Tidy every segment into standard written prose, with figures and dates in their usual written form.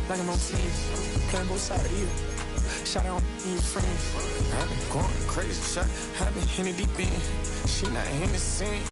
like I'm on TV, playing both sides of you. Shout out to your friends. I've been going crazy, shot. I've been hitting deep in. She not in the scene.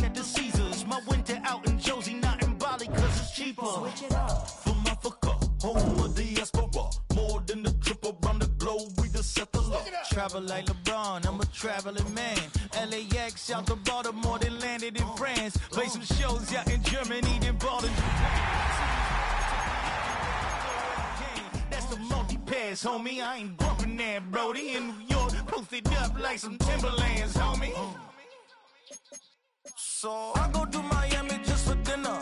At the Caesars, my winter out in Josie, not in Bali, cause it's cheaper. Switch it up. From Africa, home of the diaspora, more than the trip around the globe, we just set the law. Travel like LeBron, I'm a traveling man. LAX out to Baltimore, then landed in France. Play some shows out in Germany, then bought in That's the multi-pass, homie. I ain't bumping that, Brody. In New York, posted up like some Timberlands, homie. So I go to Miami just for dinner.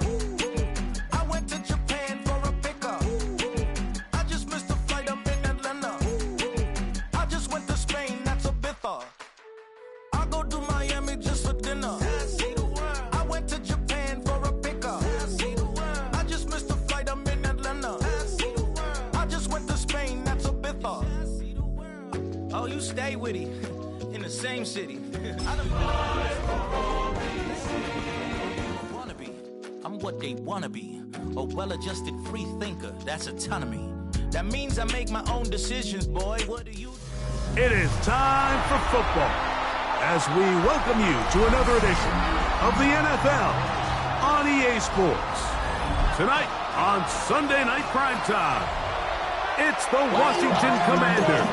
I went to Japan for a pickup. I just missed a flight up in Atlanta. I just went to Spain, that's Ibiza. I go to Miami just for dinner. I went to Japan for a pickup. I just missed a flight up in Atlanta. I just went to Spain, that's Ibiza. Oh, you stay with him in the same city. I'm what they wanna be, a well-adjusted free thinker. That's autonomy. That means I make my own decisions, boy. What do you? It is time for football as we welcome you to another edition of the NFL on EA Sports. Tonight on Sunday Night Primetime, it's the Washington Commanders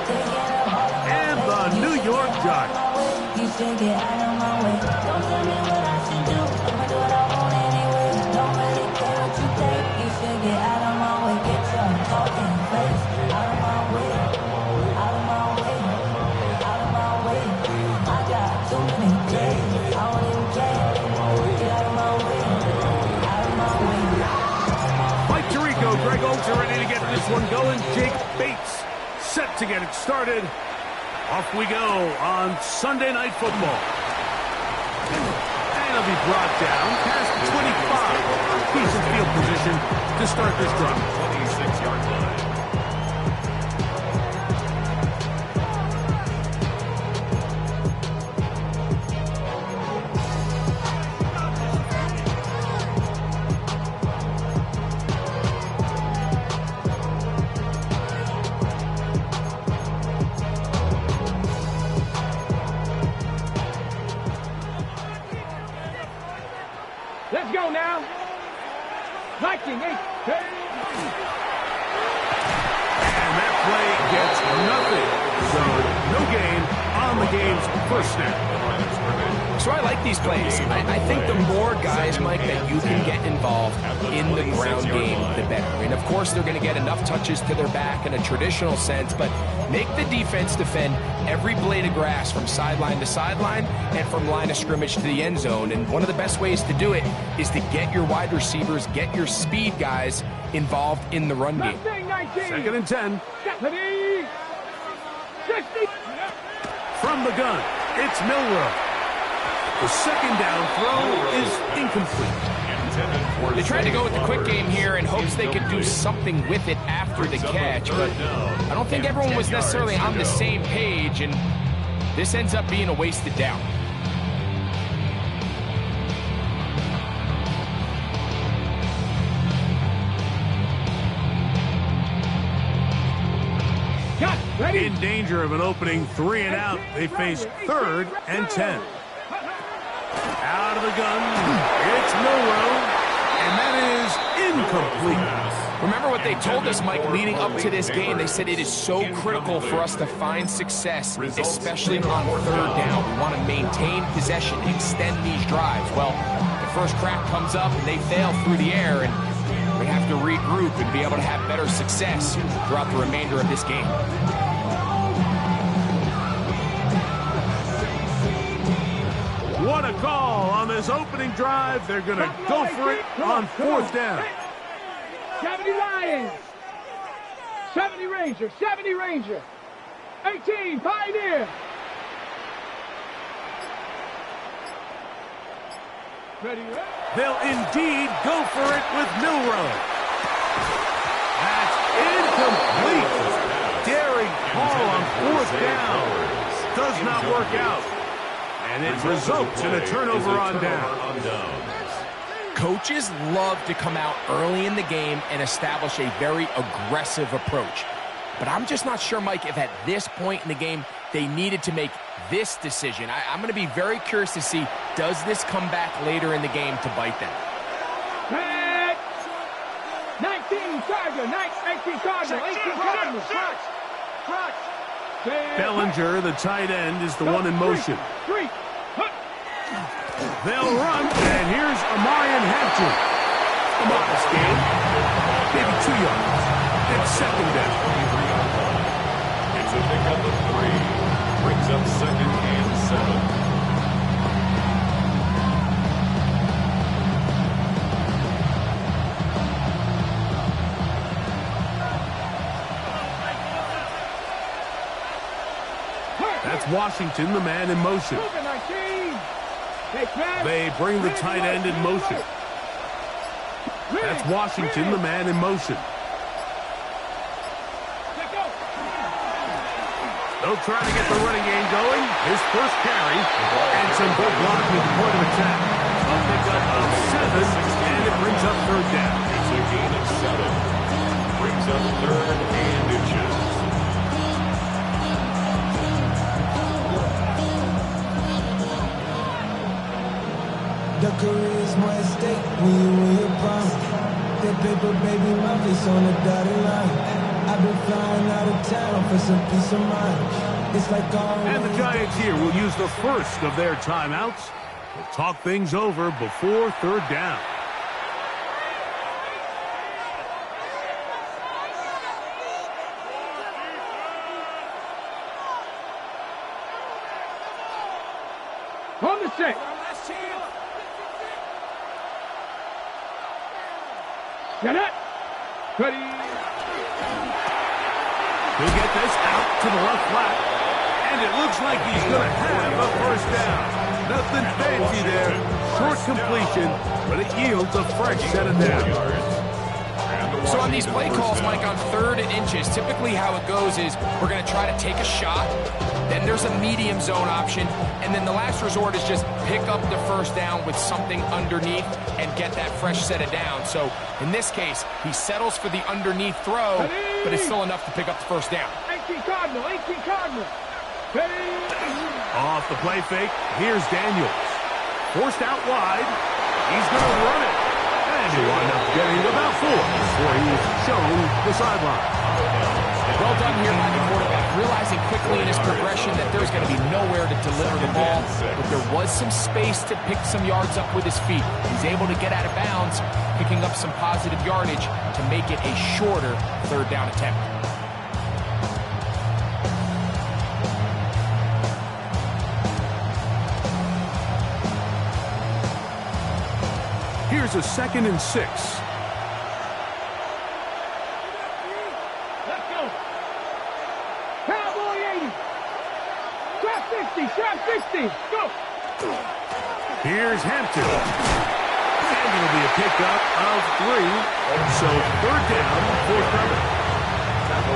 and the New York Giants. You should get out of my way. Don't tell me what I should do. I'ma do what I want anyway. Don't really care what you think. You should get out of my way. Get your fucking face out of my way. Out of my way. Out of my way. I got too many days. I don't even care. Get out of my way. Out of my way. Mike Tirico, Greg Olds are ready to get this one going. Jake Bates set to get it started. Off we go on Sunday Night Football. And he'll be brought down past the 25. Decent field position to start this drive. 26-yard line. go now. 19, 8. And that play gets nothing. So, no gain on the game's first snap. So I like these plays. I think the more guys, Mike, that you can get involved in the ground game, the better. And of course, they're going to get enough touches to their back in a traditional sense, but make the defense defend every blade of grass from sideline to sideline and from line of scrimmage to the end zone. And one of the best ways to do it is to get your wide receivers, get your speed guys involved in the run game. 2nd and 10. 60. From the gun, it's Milroe. The second down throw is incomplete. They tried to go with the quick game here in hopes they could do something with it after the catch, but I don't think everyone was necessarily on the same page, and this ends up being a wasted down. In danger of an opening 3 and out, they face 3rd and 10. Out of the gun, it's Milroe, and that is incomplete. Remember what they told us, Mike, leading up to this game? They said it is so critical for us to find success, especially on 3rd down. We want to maintain possession, extend these drives. Well, the first crack comes up, and they fail through the air, and we have to regroup and be able to have better success throughout the remainder of this game. What a call on this opening drive. They're going to go for it on 4th down. 70 Lions. 70 Ranger. 70 Ranger. 18 Pioneer. Ready? They'll indeed go for it with Milroe. That's incomplete. Daring call on 4th down. Does not work out. And it results in a turnover on down. Coaches love to come out early in the game and establish a very aggressive approach. But I'm just not sure, Mike, if at this point in the game they needed to make this decision. I'm going to be very curious to see, does this come back later in the game to bite them? 19 Charger, 18 Cardinal, 18 Cardinal. Bellinger, the tight end, is the one in motion. They'll run, and here's Amarian Hampton. A modest game, maybe 2 yards. It's 2nd down. It's a pickup of 3. Brings up 2nd and 7. That's Washington, the man in motion. They bring the tight end in motion. That's Washington, the man in motion. They'll try to get the running game going. His first carry, and some good blocking at the point of attack. A pickup of 7, and it brings up 3rd down. It's a gain of 7. Brings up 3rd and inches. The career is more at stake when you win your prime. That paper, baby, my face on the dotted line. I've been flying out of town for some peace of mind. It's like all. And the Giants here will use the first of their timeouts to talk things over before 3rd down. On the set. Get it. Ready. He'll get this out to the left flat. And it looks like he's going to have a 1st down. Nothing fancy there. Short completion, but it yields a fresh set of downs. So on these play calls, Mike, on 3rd and inches, typically how it goes is we're going to try to take a shot, then there's a medium zone option, and then the last resort is just pick up the 1st down with something underneath and get that fresh set of downs. So in this case, he settles for the underneath throw, but it's still enough to pick up the 1st down. 18 Cardinal, 18 Cardinal. Off the play fake, here's Daniels. Forced out wide, he's going to run it. And he wound up getting about 4 before he's shown the sideline. Well done here by the quarterback, realizing quickly in his progression that there's going to be nowhere to deliver the ball, but there was some space to pick some yards up with his feet. He's able to get out of bounds, picking up some positive yardage to make it a shorter third down attempt. Here's a 2nd and 6. Shot 60, go! Here's Hampton. And it'll be a pickup of 3. So 3rd down, 4th down.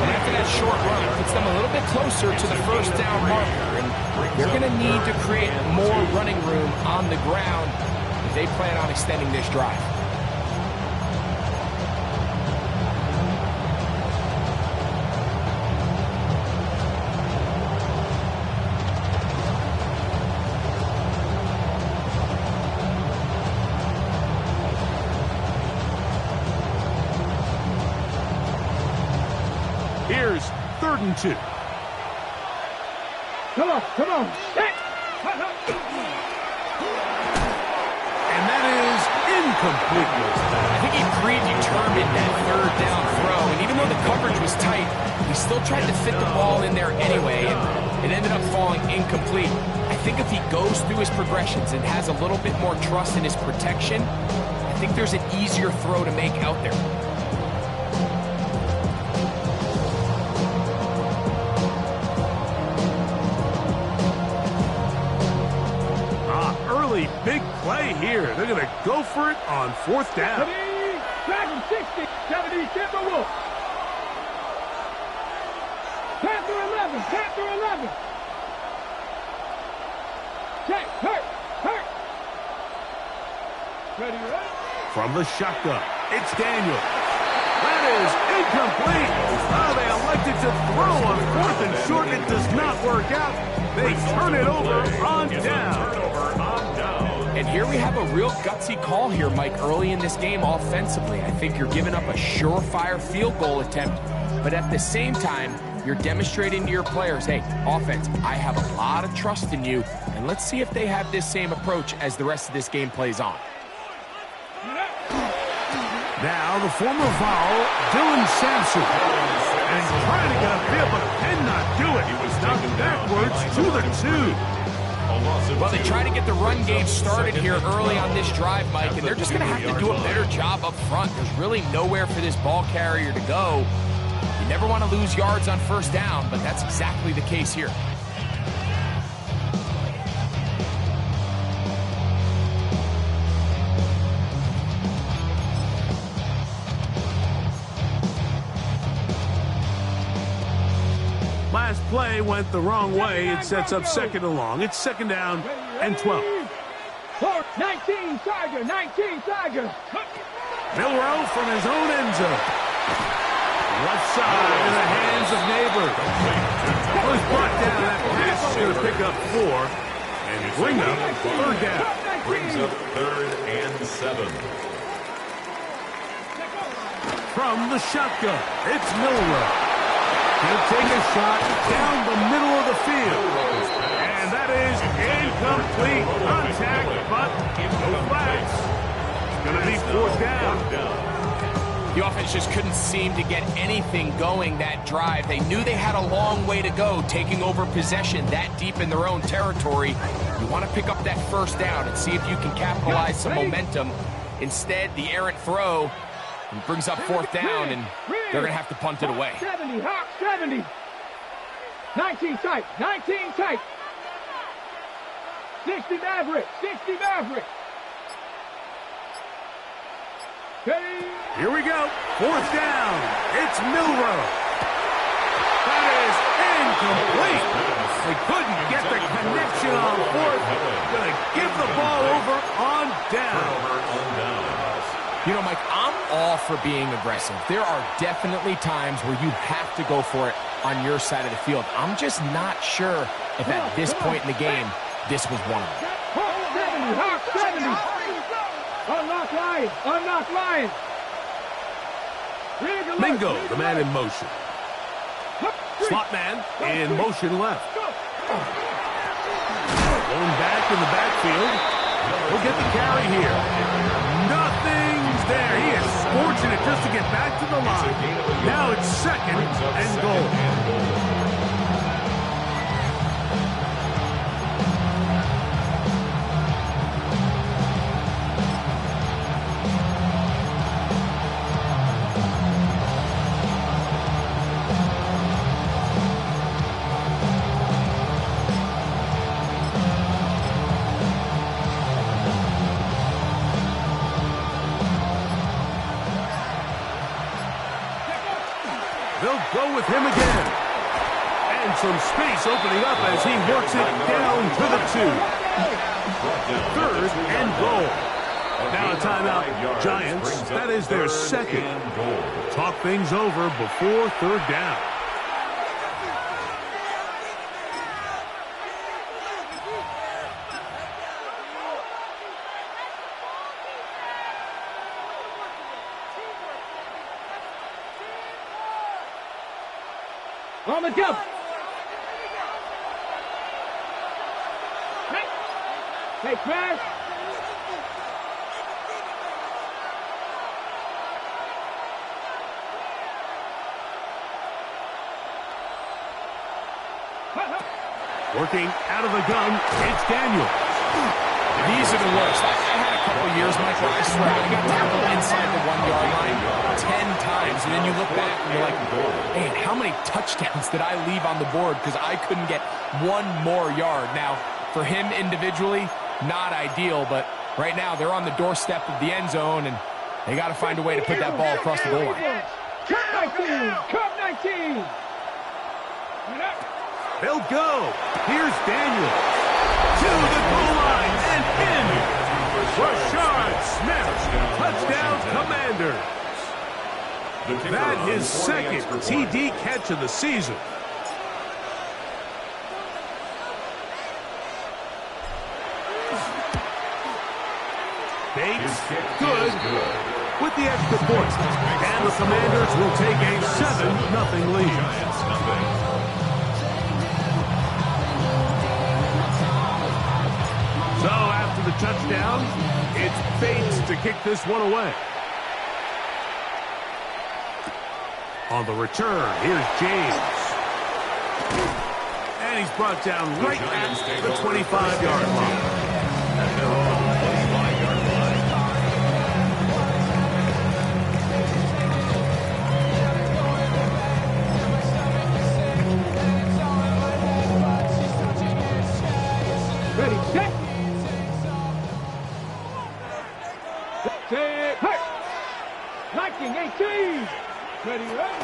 And after that short run, it puts them a little bit closer to the 1st down marker. And they're going to need to create more running room on the ground if they plan on extending this drive. Here's 3rd and 2. Come on, come on. And that is incomplete. I think he predetermined that 3rd down throw, and even though the coverage was tight, he still tried to fit the ball in there anyway, and it ended up falling incomplete. I think if he goes through his progressions and has a little bit more trust in his protection, I think there's an easier throw to make out there. Big play here. They're going to go for it on 4th down. 60, 70, Timberwolves. Panther 11, Panther 11. Check, hurt. Ready? From the shotgun, it's Daniel. That is incomplete. Oh, they elected to throw on 4th and short. It does not work out. They turn it over on down. And here we have a real gutsy call here, Mike, early in this game offensively. I think you're giving up a surefire field goal attempt, but at the same time, you're demonstrating to your players, hey, offense, I have a lot of trust in you, and let's see if they have this same approach as the rest of this game plays on. Now the former foul, Dylan Sampson. And trying to get a field, but cannot do it. He was knocked backwards to the 2. Well, they try to get the run game started here early on this drive, Mike, and they're just going to have to do a better job up front. There's really nowhere for this ball carrier to go. You never want to lose yards on 1st down, but that's exactly the case here. Last play went the wrong way. It sets up 2nd and long. It's 2nd down and 12. 19 Tiger, 19 Tiger. Milroe from his own end zone. Left side in the hands of Neighbors. Was brought down. That pass is going to pick up 4 and bring up 3rd down. Brings up 3rd and 7. From the shotgun, it's Milroe. He'll take a shot down the middle of the field. And that is incomplete. Contact, but no flags. It's going to be 4th down. The offense just couldn't seem to get anything going that drive. They knew they had a long way to go, taking over possession that deep in their own territory. You want to pick up that 1st down and see if you can capitalize some momentum. Instead, the errant throw brings up 4th down, and they're going to have to punt it away. 70, Hawk 70. 19 tight, 19 tight. 60 Maverick, 60 Maverick. Okay. Here we go. 4th down. It's Milroe. That is incomplete. They couldn't get the connection on 4th. Going to give the ball over on down. You know, Mike, I'm all for being aggressive. There are definitely times where you have to go for it on your side of the field. I'm just not sure if at this point in the game, this was one of them. 70, Hawk 70. Unlock line. Unlock line. Mingo, the man in motion. Slot man in motion left. Going back in the backfield. He'll get the carry here. Nothing's there. He is fortunate just to get back to the line. Now it's second and goal. They'll go with him again. And some space opening up as he works it down to the 2. Third and goal. Now a timeout, Giants. That is their second. Talk things over before third down. On the jump. Hey, Chris. Working out of the gun, it's Daniel. These are the worst. I had a couple years, Mike, where I swear I got tackled inside the 1-yard line 10 times, and then you look back and you're like, man, how many touchdowns did I leave on the board because I couldn't get one more yard? Now, for him individually, not ideal, but right now they're on the doorstep of the end zone, and they got to find a way to put that ball across the goal line. Cup 19! Cup 19! They'll go. Here's Daniel. To the goal line and in. Rashard Smith. Touchdown, Commanders. That his second TD catch of the season. Bates, good. With the extra point. And the Commanders will take a 7-0 lead. So after the touchdown, it's Bates to kick this one away. On the return, here's James. And he's brought down right at the 25-yard line. Ready, set. Hey! 1918! Ready, ready!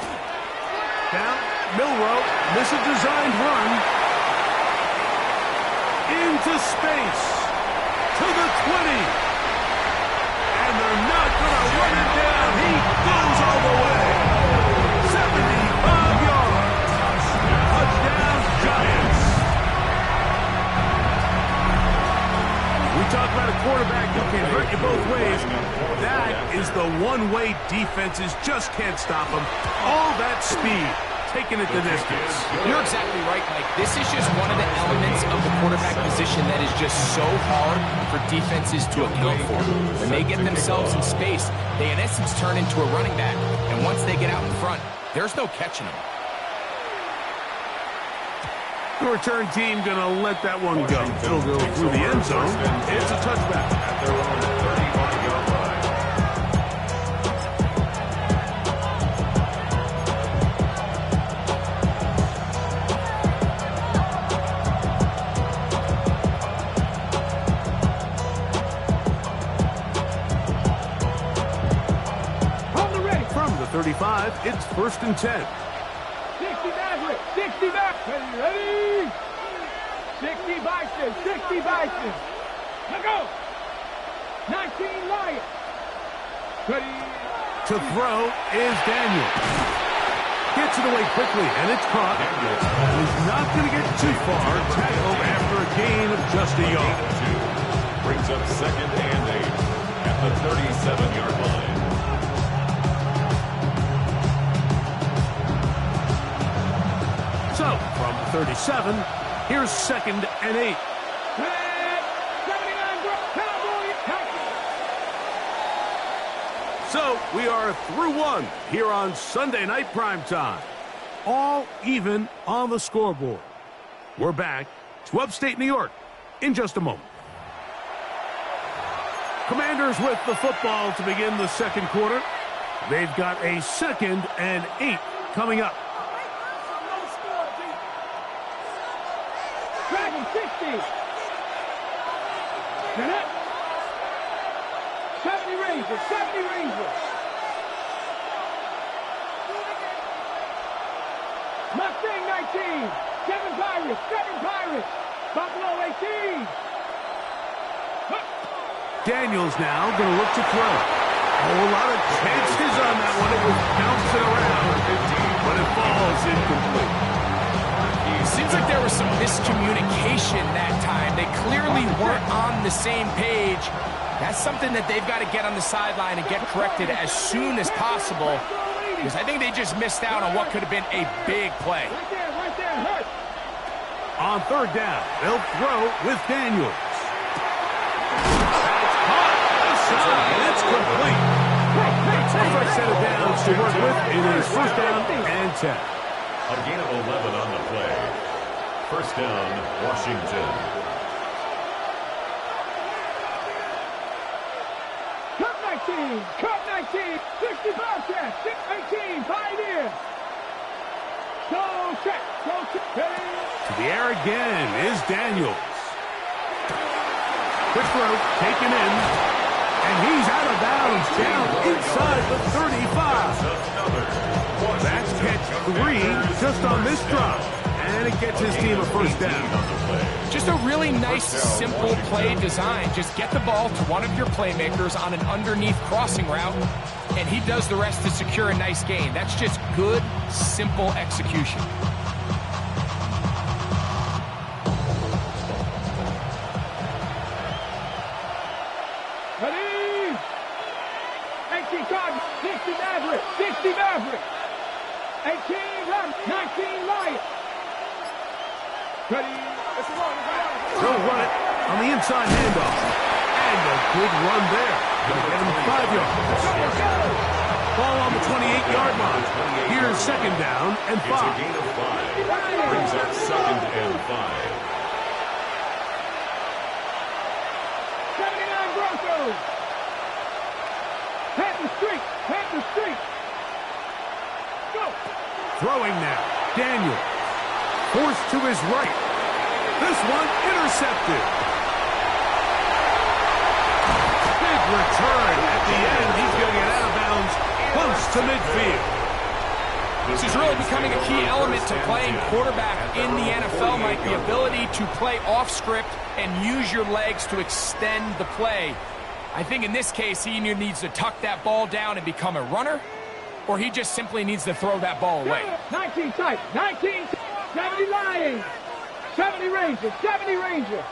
Down, Milrow, miss a designed run. Into space. To the 20. And they're not going to run it down. He goes all the way. 75 yards. Touchdown, Giants. We talk about a quarterback who can hurt you both ways. That is the one-way defenses just can't stop him. All that speed, taking it the distance. You're exactly right, Mike. This is just one of the elements of the quarterback position that is just so hard for defenses to account for. When they get themselves in space, they in essence turn into a running back. And once they get out in front, there's no catching them. The return team going to let that one go. It'll go through the end zone. It's a touchback. At their own 35-yard line. On the ready! From the 35, it's 1st and 10. 60 Maverick! 60 back! Ready! 60 Bison! 60 Bison! Let go! 19 Lion! Ready! To throw is Daniel. Gets it away quickly, and it's caught. He's not going to get too far. Tackled after a gain of just a yard. Brings up 2nd and 8. At at the 37-yard line. So, from the 37, here's 2nd and 8. So, we are through one here on Sunday Night Primetime. All even on the scoreboard. We're back to upstate New York in just a moment. Commanders with the football to begin the second quarter. They've got a 2nd and 8 coming up. Dragon 60. 70 Rangers, 70 Rangers. Mustang 19, 7 Pirates, 7 Pirates. Buffalo 18. Daniels now going to look to throw. Oh, a lot of chances on that one. It was bouncing around, but it falls incomplete. Seems like there was some miscommunication that time. They clearly weren't on the same page. That's something that they've got to get on the sideline and get corrected as soon as possible, because I think they just missed out on what could have been a big play. Right there, hurt. On 3rd down, they'll throw with Daniels. It's complete. First set of downs to work with. It is 1st down and 10. A gain of 11 on the play. 1st down, Washington. Cup 19, Cup 19, 60 Bobcats, 6-18, Pioneer. Go check, ready. To the air again is Daniels. Quick throw, taken in. And he's out of bounds, down inside the 35. That's catch 3 just on this drop. And it gets his team a 1st down. Just a really nice, simple play design. Just get the ball to one of your playmakers on an underneath crossing route, and he does the rest to secure a nice gain. That's just good, simple execution. Ready? 18 Cardinals, 60 Maverick, 60 Maverick. 18 Rams, 19 Lions. Ready? They'll run it on the inside handoff. And a good run there. Gonna get him 5 yards. Ball on the 28-yard line. Here's 2nd down and 5. It's a gain of 5. Brings up 2nd and 5. 79 Broncos. Panther Street, Panther Street. Go. Throwing now. Daniel. Forced to his right. This one intercepted. Big return at the end. He's going to get out of bounds close to midfield. This is really becoming a key element to playing quarterback in the NFL, Mike. The ability to play off script and use your legs to extend the play. I think in this case, he either needs to tuck that ball down and become a runner, or he just simply needs to throw that ball away. 19 type, 19, 70 Lions, 70 Rangers, 70 Rangers.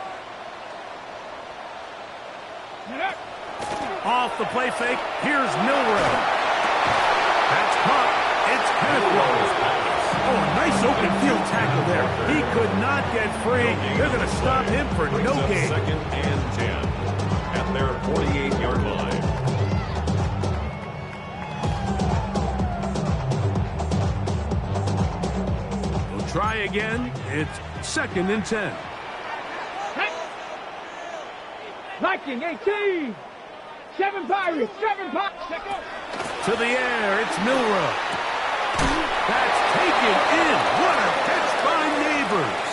Off the play fake, here's Milrow. That's caught. It's Kenneth Rose. Oh, a nice open field tackle there. He could not get free. They're going to stop him for no gain. 2nd and 10 at their 48-yard line. We'll try again. It's 2nd and 10. Viking 18, 7 Pirates, 7 Pirates. To the air, it's Milrow. That's taken in. What a catch by Neighbors.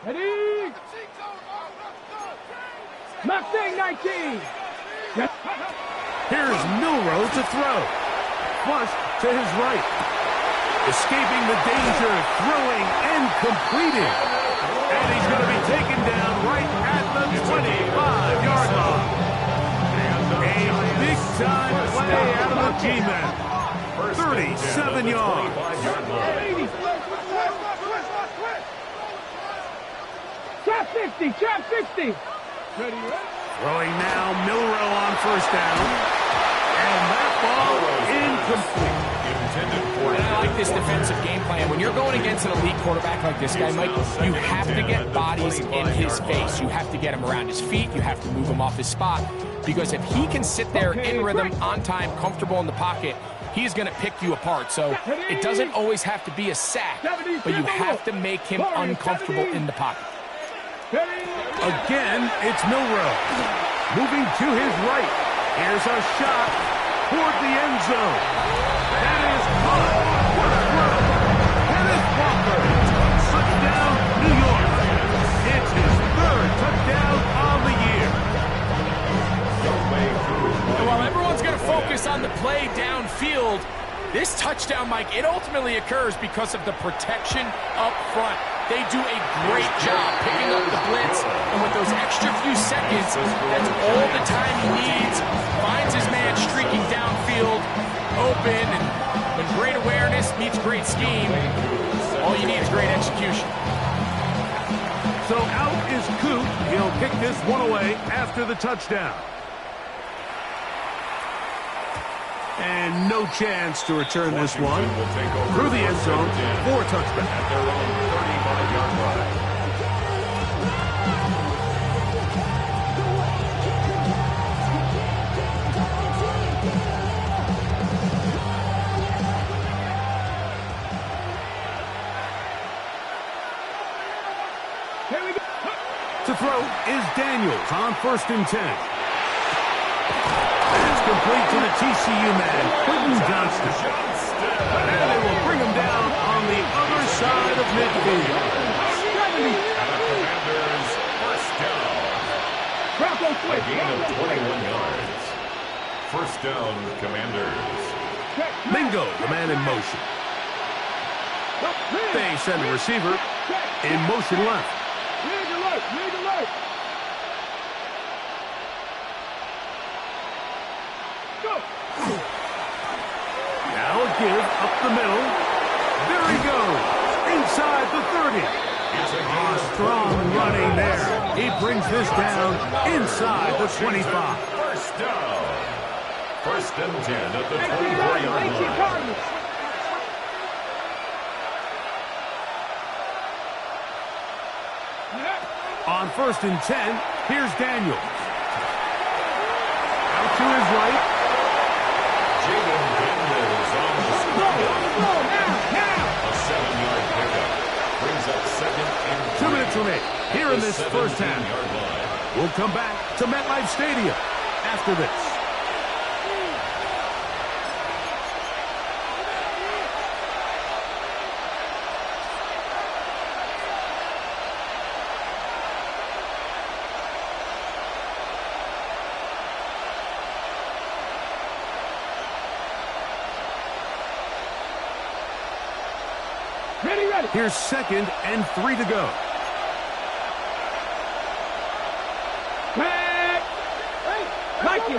Ready? Mustang 19. Here's Milrow to throw. flushed to his right. Escaping the danger, throwing and completing. And he's going to be taken down right at the 25-yard line. A big-time play out of the Gman. 37 yards. Trap 60, trap 60. Throwing now, Milrow on first down. And that ball incomplete. And I like this defensive game plan. When you're going against an elite quarterback like this guy, Mike, you have to get bodies in his face. You have to get him around his feet. You have to move him off his spot. Because if he can sit there in rhythm, on time, comfortable in the pocket, he's going to pick you apart. So it doesn't always have to be a sack, but you have to make him uncomfortable in the pocket. Again, it's Milrow. Moving to his right. Here's a shot toward the end zone. That is caught. First run. Kenneth Walker. Touchdown, New York. It's his third touchdown on the year. And while everyone's going to focus on the play downfield, this touchdown, Mike, it ultimately occurs because of the protection up front. They do a great job picking up the blitz, and with those extra few seconds, that's all the time he needs. Finds his man streaking downfield, open, and when great awareness meets great scheme, all you need is great execution. So out is Coop. He'll kick this one away after the touchdown. And no chance to return this one through the end zone for a touchdown. At their own 35-yard line. Here we go. To throw is Daniels on 1st and 10. That's complete to the TCU man, Quentin Johnston. And they will bring him down on the other side of midfield. Commanders first down. A gain of 21 yards. First down, Commanders. Mingo, the man in motion. They send the receiver in motion left. Lead alert, lead alert. Now a give up the middle. There he goes. Inside the 30. Strong running there. He brings this down inside the 25. First down. First and 10 at the 24-yard line. On 1st and 10, here's Daniels. Out to his right. Jaden Daniels on the screen. A 7-yard pickup. Brings up second and 2 minutes remain here in this first half. line. We'll come back to MetLife Stadium after this. Ready, ready. Here's 2nd and 3 to go. Back. Mikey, 18.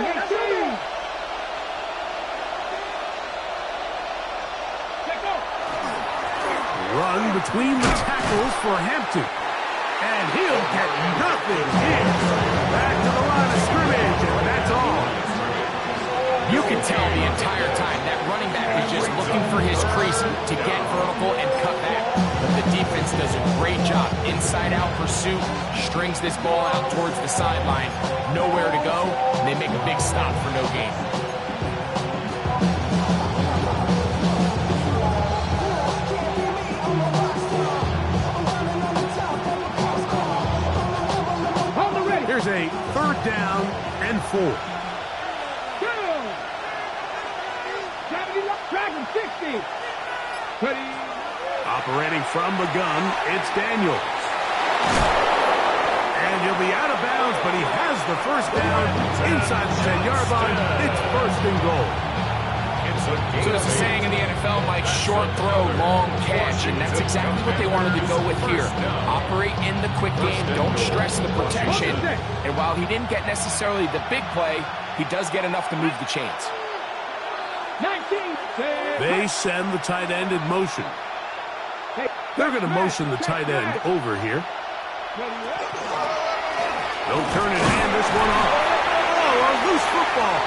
Run between the tackles for Hampton. And he'll get nothing here. Back to the line of scrimmage, and that's all. You can tell the entire time that running back is just looking for his crease to get vertical and cut back. But the defense does a great job. Inside-out pursuit, strings this ball out towards the sideline. Nowhere to go, and they make a big stop for no gain. Here's a 3rd down and 4. Dragon 60. Operating from the gun, it's Daniels. And he'll be out of bounds, but he has the first down inside the 10-yard line. It's 1st and goal. So there's a saying in the NFL, Mike, short throw, long catch, and that's exactly what they wanted to go with here. Operate in the quick game, don't stress the protection, and while he didn't get necessarily the big play, he does get enough to move the chains. They send the tight end in motion. They're going to motion the tight end over here. They'll turn and hand this one off. Oh, a loose football.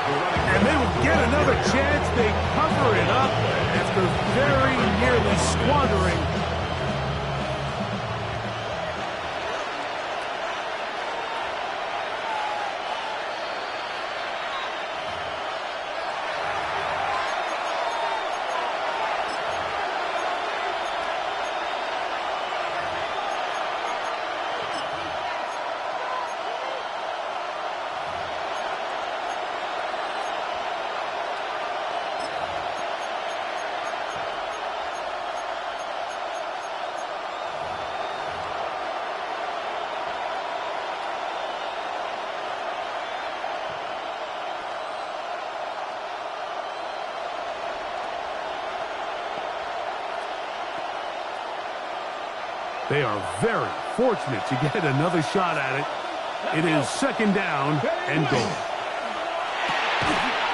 And they will get another chance. They cover it up after very nearly squandering. They are very fortunate to get another shot at it. It is second down and goal.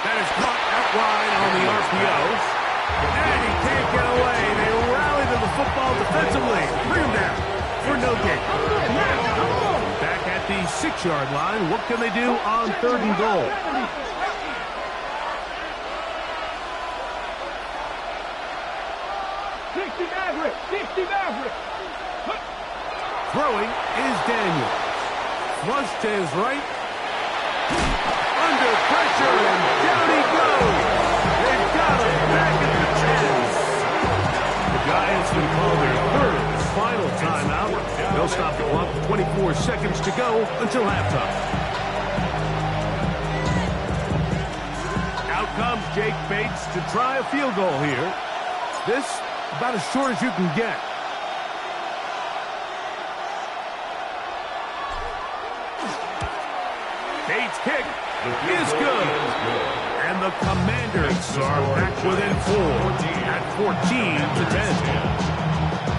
That is caught out wide on the RPO. And he can't get away. They rally to the football defensively. Bring him down for no gain. Back at the 6-yard line. What can they do on third and goal? 60 Maverick. Throwing is Daniels. Flush to his right. Under pressure, and down he goes. They've got him back at the 10. The Giants will call their third final timeout. They'll stop the clock with 24 seconds to go until halftime. Out comes Jake Bates to try a field goal here. This about as short as you can get. Bates' kick is good. And the Commanders are back within 4 at 14-10.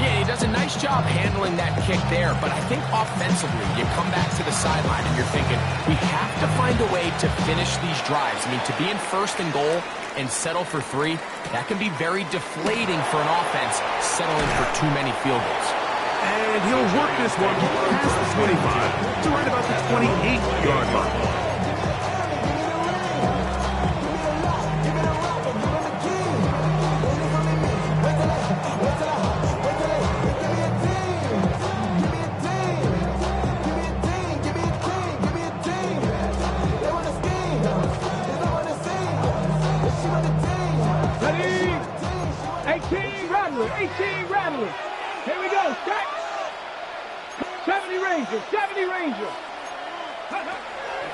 Yeah, he does a nice job handling that kick there, but I think offensively, you come back to the sideline and you're thinking, we have to find a way to finish these drives. I mean, to be in first and goal and settle for 3, that can be very deflating for an offense settling for too many field goals. And he'll work this one past the 25 to right about the 28-yard line. Ready? 18 Ramblers. 18 Ramblers. Here we go. Set. 70 Rangers. 70 Rangers.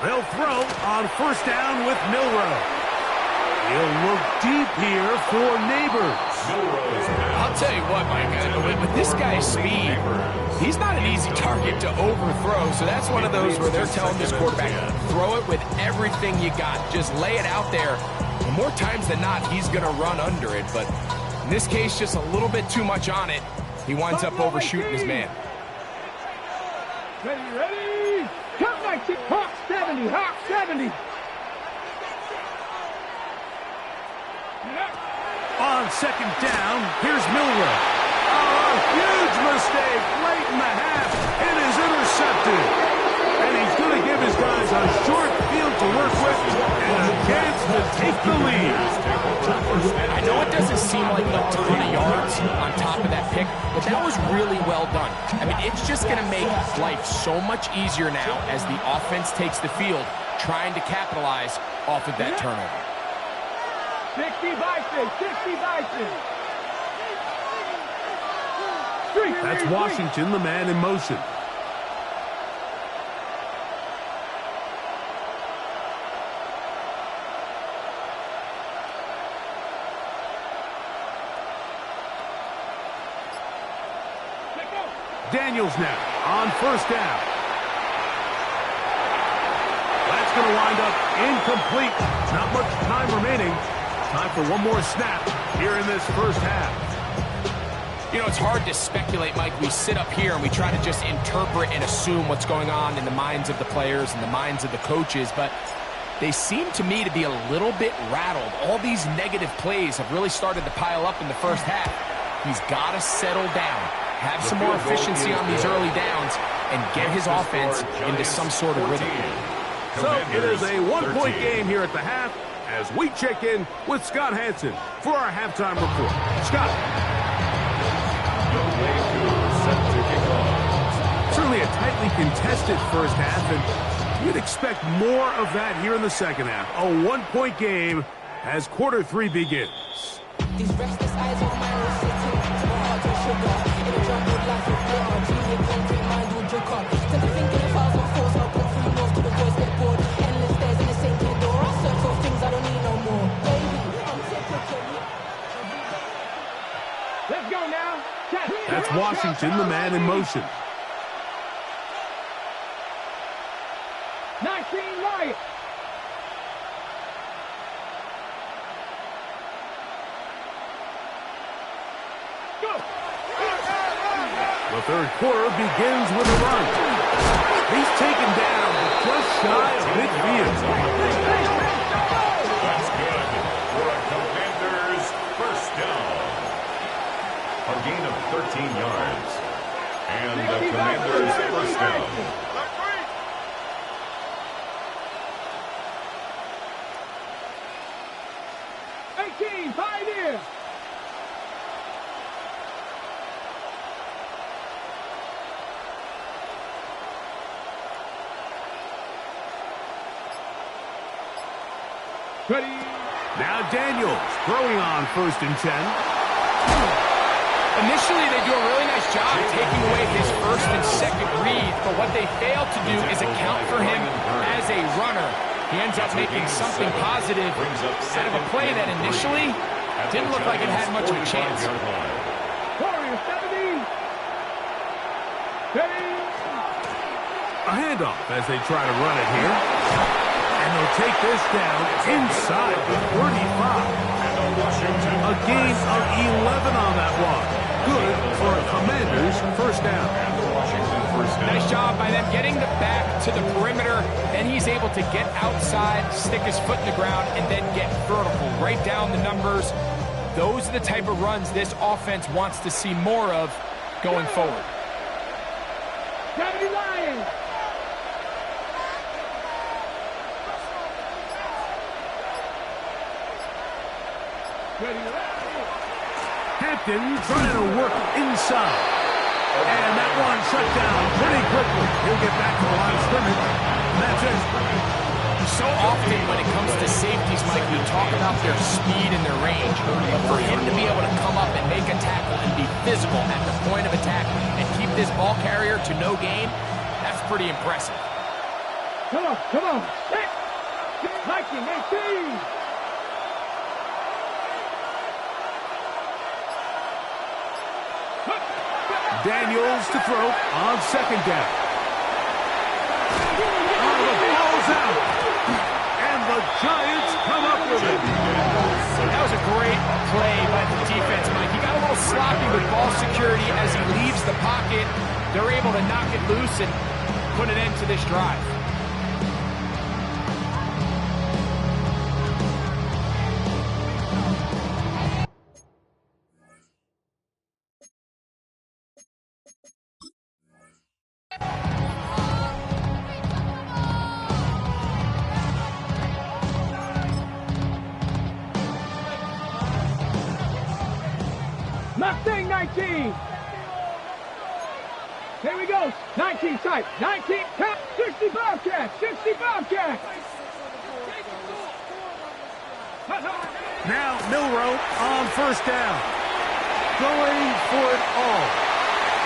They'll throw on first down with Milrow. He'll look deep here for Neighbors. I'll tell you what, Mike, with this guy's speed, he's not an easy target to overthrow, so that's one of those where they're telling this quarterback, throw it with everything you got. Just lay it out there. And more times than not, he's going to run under it, but in this case, just a little bit too much on it. He winds up overshooting his man. Ready? Come 19. Hawk 70. Hawk 70. On second down, here's Milrow. Oh, a huge mistake late in the half. It is intercepted. And he's going to give his guys a short field to work with and a chance to take the lead. I know it doesn't seem like a ton of yards on top of that pick, but that was really well done. I mean, it's just going to make life so much easier now as the offense takes the field, trying to capitalize off of that turnover. 60 Bison. 60 Bison. That's Washington, the man in motion. Daniels now on first down. That's going to wind up incomplete. Not much time remaining. Time for one more snap here in this first half. You know, it's hard to speculate, Mike. We sit up here and we try to just interpret and assume what's going on in the minds of the players and the minds of the coaches, but they seem to me to be a little bit rattled. All these negative plays have really started to pile up in the first half. He's got to settle down, have some more efficiency on these early downs, and get his offense into some sort of rhythm. So it is a one-point game here at the half as we check in with Scott Hansen for our halftime report. Scott. Certainly a tightly contested first half, and you'd expect more of that here in the second half. A one-point game as quarter 3 begins. These restless eyes of mine will sit in to my heart and sugar. In a jungle life of water, dreaming concrete mind will joke up. Tend to think in 1,000 thoughts, I'll put through north to the voice get bored. Endless stairs in the same kid door. I search for things I don't need no more. Baby, I'm typical. Let's go now. That's Washington, the man in motion. 19 right. Go. The third quarter begins with a run. He's taken down just shy of midfield. That's good for a Commanders first down. A gain of 13 yards. And the Commanders first down. Pioneer. Ready. Now Daniels throwing on 1st and 10. Initially, they do a really nice job taking away his first and second read, but what they fail to do is account for him as a runner. He ends up making something positive out of a play that initially didn't look like it had much of a chance. Warrior 70. Ready. A handoff as they try to run it here. And they'll take this down inside the 35. A gain of 11 on that one. Good for a Commanders first down. Nice job by them getting the back to the perimeter. Then he's able to get outside, stick his foot in the ground, and then get vertical. Right down the numbers. Those are the type of runs this offense wants to see more of going forward. 70 Lions. Hampton trying to work inside. And that one shut down pretty quickly. He'll get back to the line of scrimmage. And that's it. So often when it comes to safeties, Mike, we talk about their speed and their range. But for him to be able to come up and make a tackle and be physical at the point of attack and keep this ball carrier to no gain, that's pretty impressive. Come on, come on. Stick. Viking 18. Daniels to throw on 2nd down. Oh, the ball's out. And the Giants come up with it. That was a great play by the defense, Mike. He got a little sloppy with ball security as he leaves the pocket. They're able to knock it loose and put an end to this drive. Mustang 19. Here we go. 19 tight. 19 tap. 60 Bobcat. 60 Bobcat. Now Milrow on 1st down. Going for it all.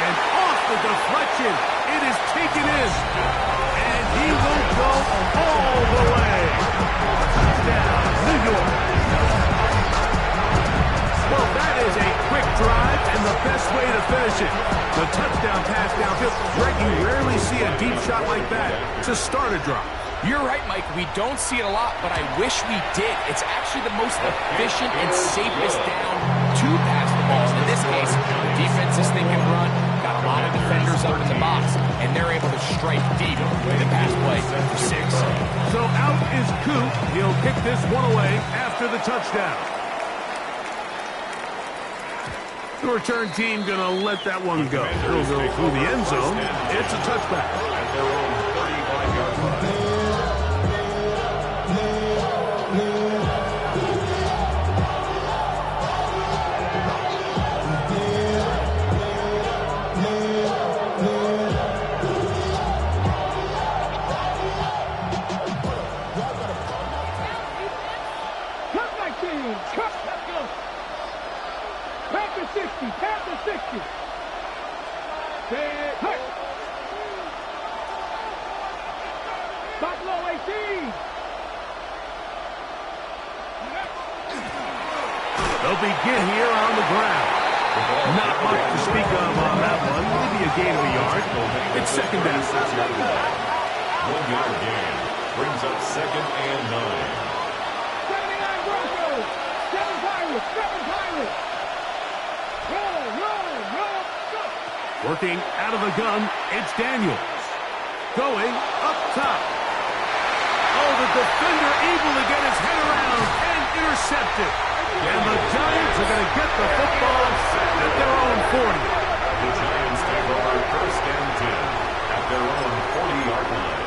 And off the deflection. It is taken in. And he will go all the way. Touchdown, New York. Well, that is a quick drive and the best way to finish it. The touchdown pass downfield. Greg, you rarely see a deep shot like that to start a drive. You're right, Mike. We don't see it a lot, but I wish we did. It's actually the most efficient and safest down to pass the ball. In this case, the defense is thinking run, got a lot of defenders up in the box, and they're able to strike deep with a pass play for 6. So out is Coop. He'll kick this one away after the touchdown. The return team going to let that one go. It'll go through the end zone. It's a touchback. At their own 35-yard line. Panther 60. Buffalo 18. They'll begin here on the ground. Not much to speak of on that one. Maybe a gain of a yard. It's second down. 1-yard gain. Brings up 2nd and 9. 79 Broncos. 7 Pirates. 7 Pirates. Roll, roll, roll, go. Working out of the gun, it's Daniels. Going up top. Oh, the defender able to get his head around and intercept it. And the Giants are going to get the football at their own 40. The Giants take over 1st and 10 at their own 40-yard line.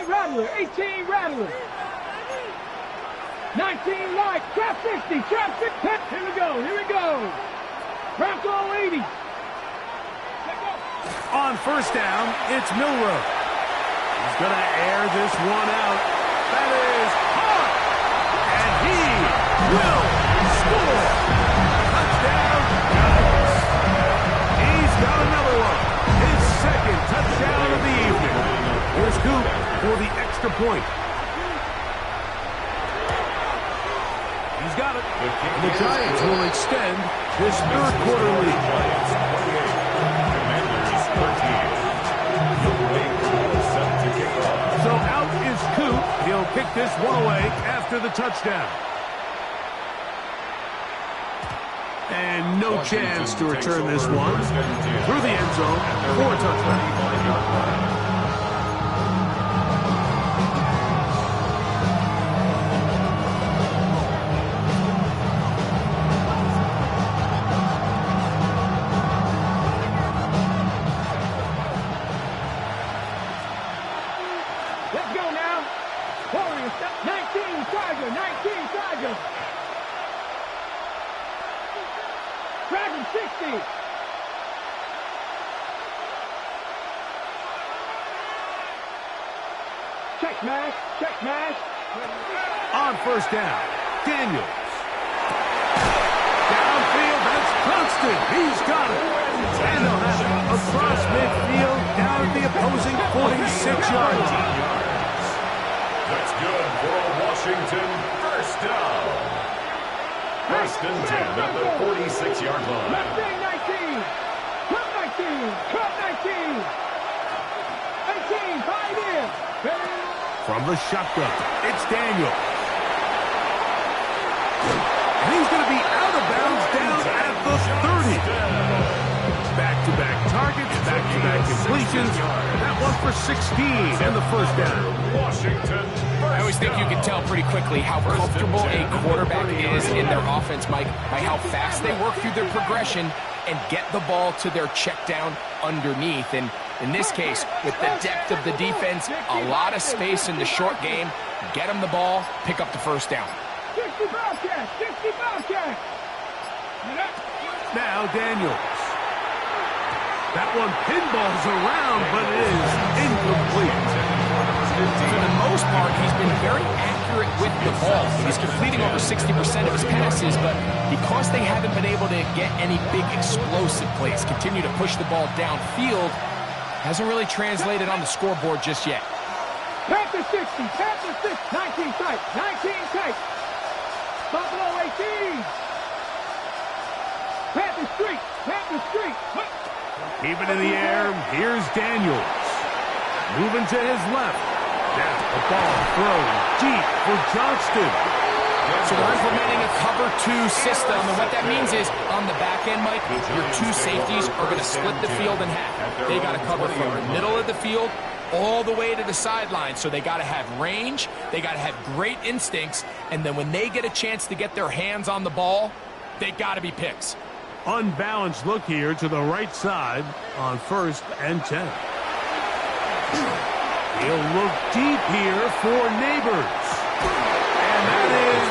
Rattler, 18 Rattler. 19 Light, trap 60, trap 60. Here we go, here we go. Bronco 80. On first down, it's Milroe. He's going to air this one out. That is hard. And he will score. Touchdown, Giants. He's got another one. His 2nd touchdown of the evening. Here's Coop for the extra point. He's got it. And the Giants will extend this 3rd quarter lead. Commanders 13. To kick off. So out is Coop. He'll kick this one away after the touchdown. And no chance to return this one through the end zone for a touchdown. Let's go now. Warriors, 19 Tiger, 19 Tiger. Dragon 60. Check smash, check smash. On first down, Daniels. Downfield, that's Constant. He's got it. And they'll have it across midfield down at the opposing 46-yard line. That's good for a Washington 1st down. 1st and 10 at the 46-yard line. 19, Club 19, Club 19. 18, 5 in. From the shotgun, it's Daniels. And he's going to be out of bounds down at the 30. Back-to-back targets, back-to-back completions. That one for 16 and the 1st down. Washington. I always think you can tell pretty quickly how comfortable a quarterback is in their offense, Mike, by how fast they work through their progression and get the ball to their check down underneath. And in this case, with the depth of the defense, a lot of space in the short game, get them the ball, pick up the 1st down. 60 Bobcats, 60 Bobcats. Now Daniels. That one pinballs around, but it is incomplete. For the most part, he's been very accurate with the ball. He's completing over 60% of his passes, but because they haven't been able to get any big explosive plays, continue to push the ball downfield, hasn't really translated on the scoreboard just yet. Panther 60, Panther 6, 19 tight, 19 tight. Buffalo 18. Panther Street, Panther Street. Keep it in the air. Here's Daniels. Moving to his left. Now the ball thrown deep for Johnston. So they're implementing a cover 2 system, and what that means is on the back end, Mike, your 2 safeties are going to split the field in half. They got to cover from the middle of the field all the way to the sideline, so they got to have range, they got to have great instincts, and then when they get a chance to get their hands on the ball, they got to be picks. Unbalanced look here to the right side on 1st and 10. He'll look deep here for Neighbors. And that is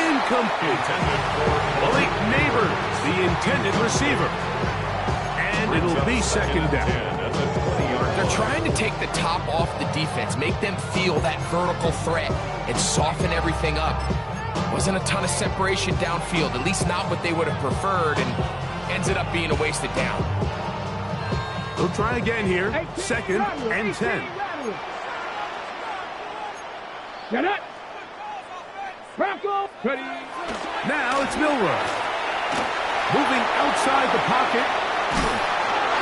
incomplete. Malik Neighbors, the intended receiver. And it'll be 2nd down. They're trying to take the top off the defense, make them feel that vertical threat, and soften everything up. Wasn't a ton of separation downfield, at least not what they would have preferred, and ended up being a wasted down. They'll try again here, 2nd and 10. Get it. Bronco. Ready. Now it's Milroe. Moving outside the pocket.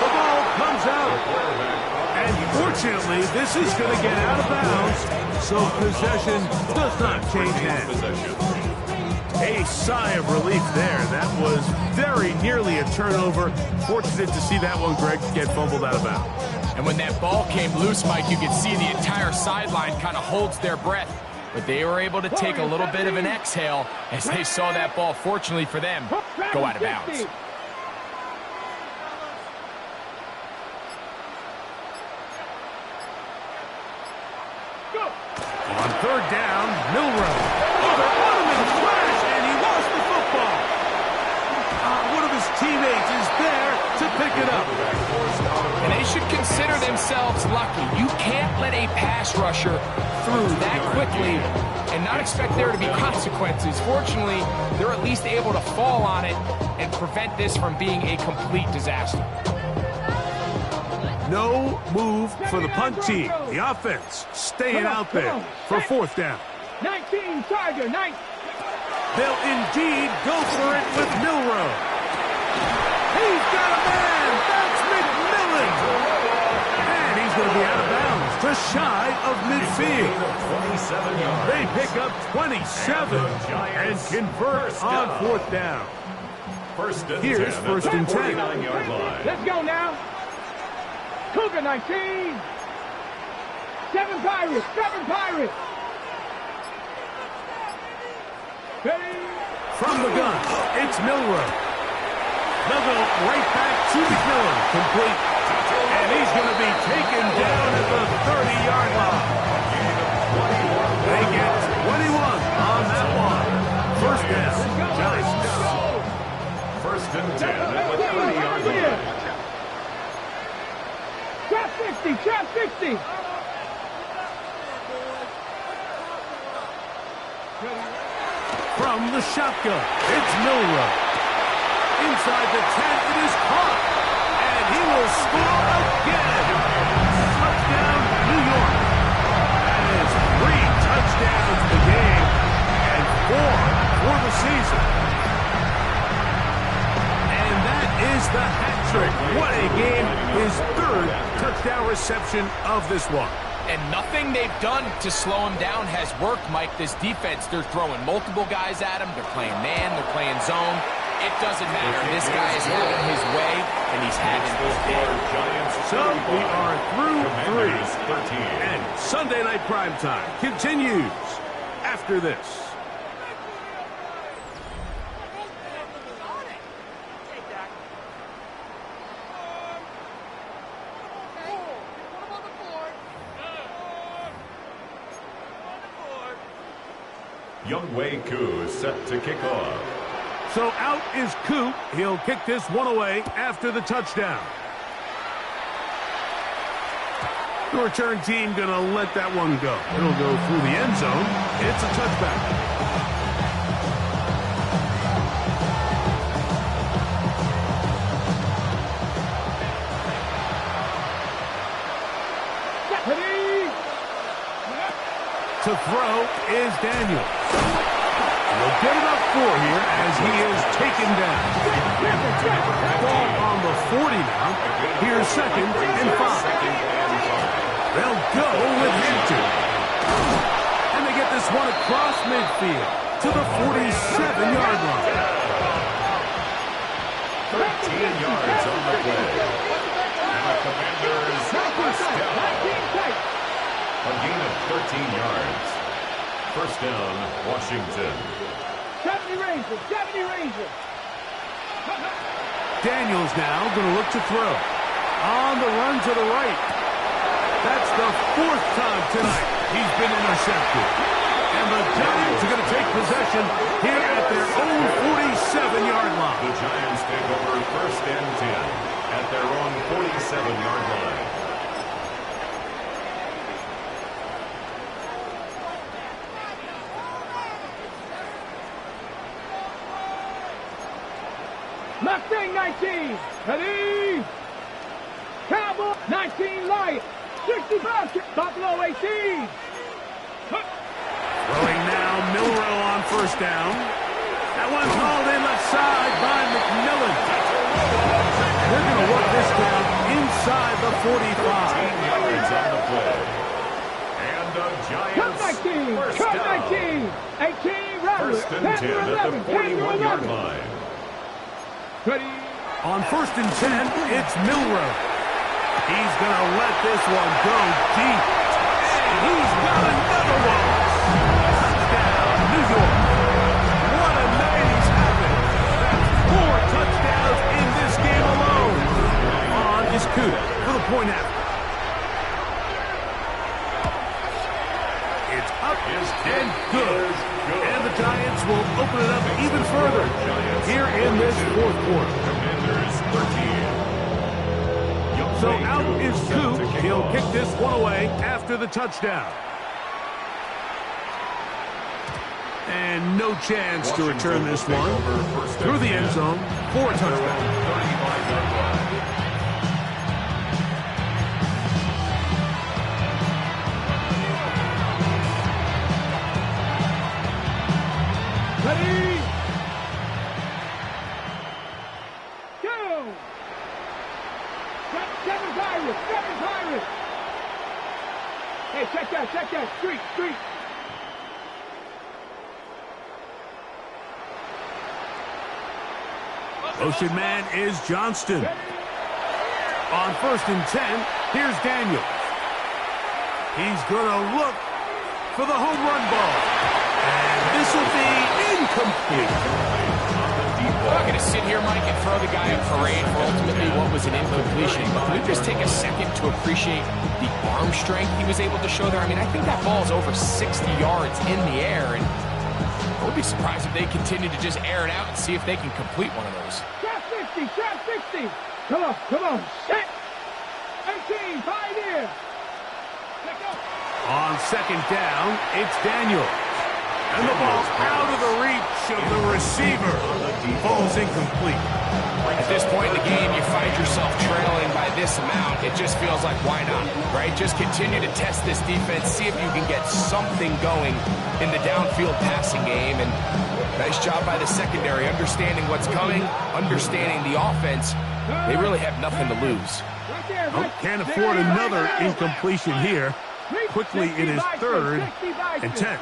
The ball comes out. And fortunately, this is going to get out of bounds, so possession does not change hands. A sigh of relief there. That was very nearly a turnover. Fortunate to see that one, Greg, get fumbled out of bounds. And when that ball came loose, Mike, you could see the entire sideline kind of holds their breath. But they were able to take a little bit of an exhale as they saw that ball, fortunately for them, go out of bounds. On 3rd down, Milroe. Oh, they're on him in a flash, and he lost the football. One of his teammates is there to pick it up. And they should consider themselves lucky. You can't let a pass rusher through that quickly and not expect there to be consequences. Fortunately, they're at least able to fall on it and prevent this from being a complete disaster. No move for the punt team. The offense staying out there for 4th down. 19 Tiger, 9. They'll indeed go for it with Milroe. He's got a man. That's McMillan. And he's going to be out of bounds, just shy of midfield. They pick up 27 and convert on 4th down. Here's 1st and 10. Let's go now. Cougar 19. 7 Pirates, 7 Pirates. Ready. From the gun, it's Milroe. They'll go right back to McMillan, complete. And he's going to be taken down at the 30-yard line. They get 21 on that one. 1st down, Giants. 1st and 10 at the 30-yard line. Trap 60, trap 60. From the shotgun, it's Milroe. Inside the 10, it is caught. And he will score again. Touchdown, New York. That is 3 touchdowns in the game and 4 for the season. And that is the hat trick. What a game. His 3rd touchdown reception of this one. And nothing they've done to slow him down has worked, Mike. This defense, they're throwing multiple guys at him. They're playing man, they're playing zone. It doesn't matter. This guy is having his way, and he's having his day. So we are through 3. And Sunday Night Primetime continues after this. Younghoe Koo is set to kick off. So out is Koo. He'll kick this one away after the touchdown. The return team going to let that one go. It'll go through the end zone. It's a touchback. is Daniels. He'll get enough for here as he is taken down. Ball on the 40 now. Here's 2nd and 5. They'll go with Hampton. And they get this one across midfield to the 47-yard line. 13 yards on the play. And the Commanders first down. A gain of 13 yards. First down, Washington. 70 Rangers, 70 Rangers. Daniels now going to look to throw. On the run to the right. That's the 4th time tonight he's been intercepted. And the Giants are going to take possession here at their own 47-yard line. The Giants take over 1st and 10 at their own 47-yard line. Mustang 19. Ready? Cowboy 19 Lions. 65 Buffalo 18. Throwing now, Milrow on 1st down. That one's hauled in left side by McMillan. They're going to work this down inside the 45. 18 yards on the play. And the Giants Cut 19. 18 Rattler. 1st and 10 at the 41-yard line. Ready? On 1st and 10, it's Milrow. He's going to let this one go deep. And he's got another one. Touchdown, New York. What a night he's having. That's 4 touchdowns in this game alone. On is Kuda for the point after. It's up and good. And the Giants will open it up even further here in this 4th quarter. Commanders 13. So out is Coop. He'll kick this one away after the touchdown. And no chance to return this one through the end zone for a touchdown. Ready? Go! 7 Pirates! 7 Pirates! Hey, check that! Street! Motion man is Johnston. On 1st and 10, here's Daniels. He's going to look for the home run ball. And this will be incomplete. We're not going to sit here, Mike, and throw the guy a parade for ultimately what was an incompletion. But can we just take a second to appreciate the arm strength he was able to show there? I mean, I think that ball is over 60 yards in the air, and I would be surprised if they continue to just air it out and see if they can complete one of those. Shot 60! Come on! Set! 18, pioneer! On 2nd down, it's Daniels. And the ball's out of the reach of the receiver. Falls incomplete. At this point in the game, you find yourself trailing by this amount. It just feels like, why not, right? Just continue to test this defense, see if you can get something going in the downfield passing game. And nice job by the secondary, understanding what's coming, understanding the offense. They really have nothing to lose. Oh, can't afford another incompletion here. Quickly, it is 3rd and 10.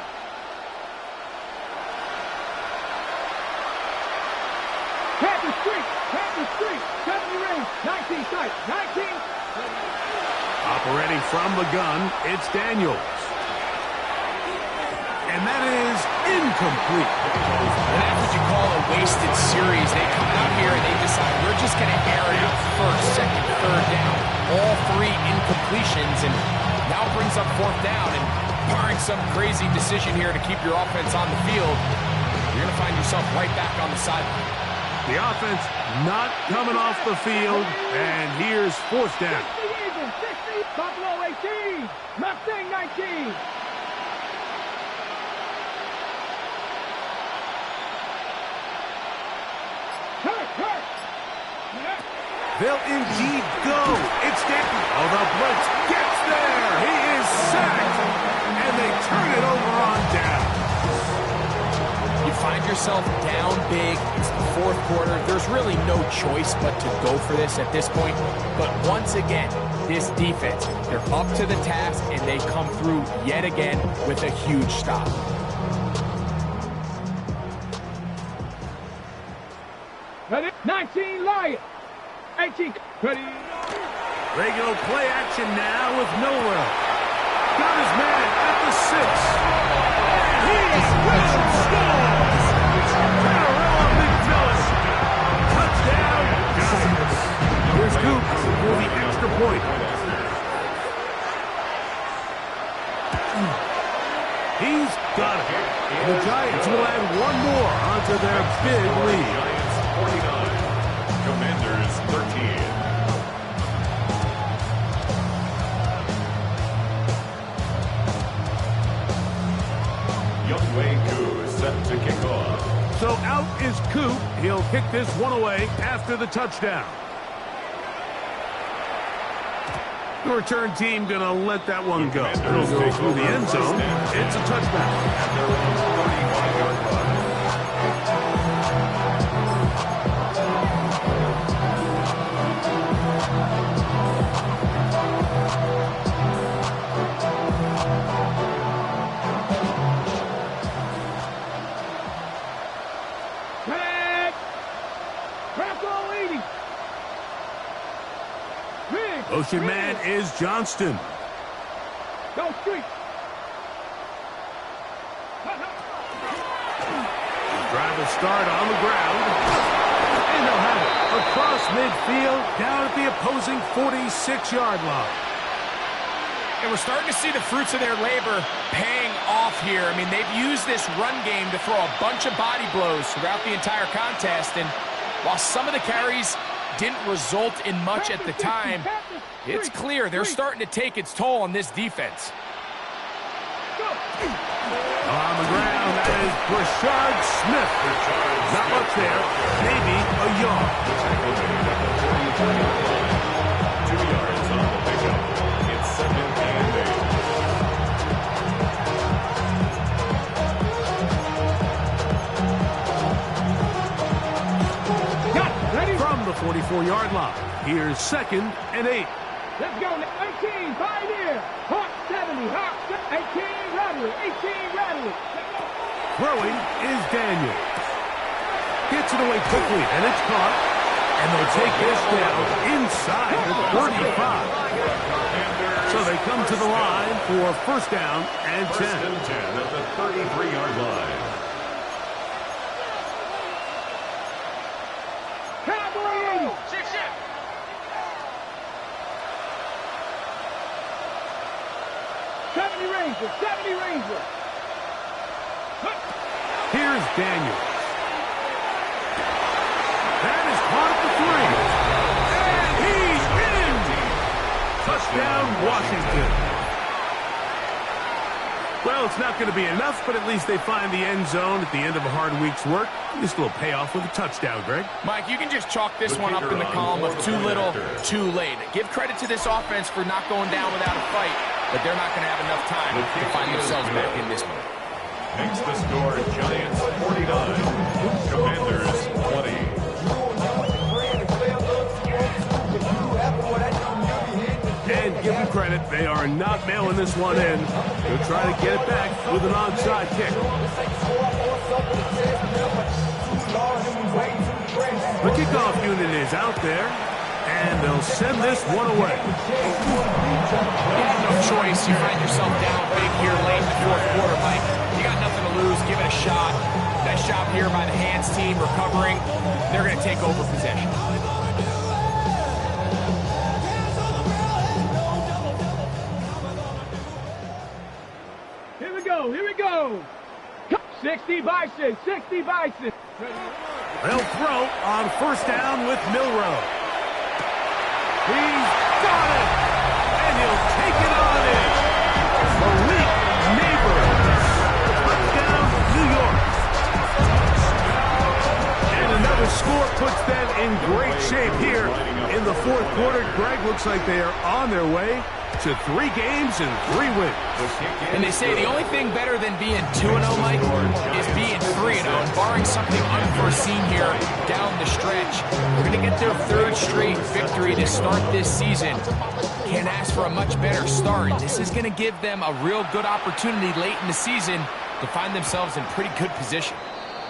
Hampton Street, 70 range, 19 sight, 19. Operating from the gun, it's Daniels. And that is incomplete. And that's what you call a wasted series. They come out here and they decide, we're just going to air it out 1st, 2nd, 3rd down. All 3 incompletions, and now brings up 4th down. And barring some crazy decision here to keep your offense on the field, you're going to find yourself right back on the sideline. The offense not coming off the field, and here's 4th down. 60, Buffalo 18, Mustang 19. They'll indeed go. It's Denton. Oh, the blitz gets there. He is sacked, and they turn it over on down. You find yourself down big. It's the fourth quarter. There's really no choice but to go for this at this point. But once again, this defense, they're up to the task, and they come through yet again with a huge stop. Ready? 19 Lions. 18. Ready? Regular play action now with Milrow. Got his man at the 6. He's will score. Parallel McPhillips. Touchdown, Giants. Here's Coop for the extra point. He's got it. The Giants will add one more onto their big lead. Giants 49, Commanders 13. Set to kick off. So out is Coop. He'll kick this one away after the touchdown. The return team going to let that one go. It'll go through the end zone. It's a touchback. At their own 35-yard line. Motion man is Johnston. Go street. Drive will start on the ground. And they'll have it across midfield down at the opposing 46-yard line. And we're starting to see the fruits of their labor paying off here. I mean, they've used this run game to throw a bunch of body blows throughout the entire contest. And while some of the carries didn't result in much at the time, it's clear they're starting to take its toll on this defense. On the ground, that is Brashard Smith. Not much there, maybe a yard. 2 yards on the pickup. It's 2nd and 8. From the 44-yard line, here's 2nd and 8. Let's go. 18, Pioneer. Hawk 70. Hawk 18, Rattler. 18, Rattler. Throwing is Daniel. Gets it away quickly, and it's caught. And they'll take this down inside the 35. So they come to the line for first down and 10. 1st and 10 at the 33-yard line. Cowboy 80. 70 Ranger. 70 Ranger. Here's Daniels. That is caught at the 3. And he's in! Touchdown, Washington. Well, it's not going to be enough, but at least they find the end zone at the end of a hard week's work. Just a little payoff with a touchdown, Greg. Mike, you can just chalk this one up in the column of too little, too late. Give credit to this offense for not going down without a fight, but they're not going to have enough time to find themselves back in this one. Makes the score Giants 49, Commanders 20. And give them credit, they are not mailing this one in. They'll try to get it back with an onside kick. The kickoff unit is out there, and they'll send this one away. No choice. You find yourself down big here late in the fourth quarter, Mike. You got nothing to lose. Give it a shot. Nice job here by the hands team recovering. They're going to take over possession. Here we go. Here we go. 60 Bison. 60 Bison. They'll throw on first down with Milrow. He's got it! And he'll take it on in. Malik Neighbors. Touchdown, New York. And another score puts them in great shape here in the fourth quarter. Greg, looks like they are on their way to 3 games and 3 wins. And they say the only thing better than being 2-0, Mike, is being 3-0. And barring something unforeseen here down the stretch, they're going to get their 3rd straight victory to start this season. Can't ask for a much better start. This is going to give them a real good opportunity late in the season to find themselves in pretty good position.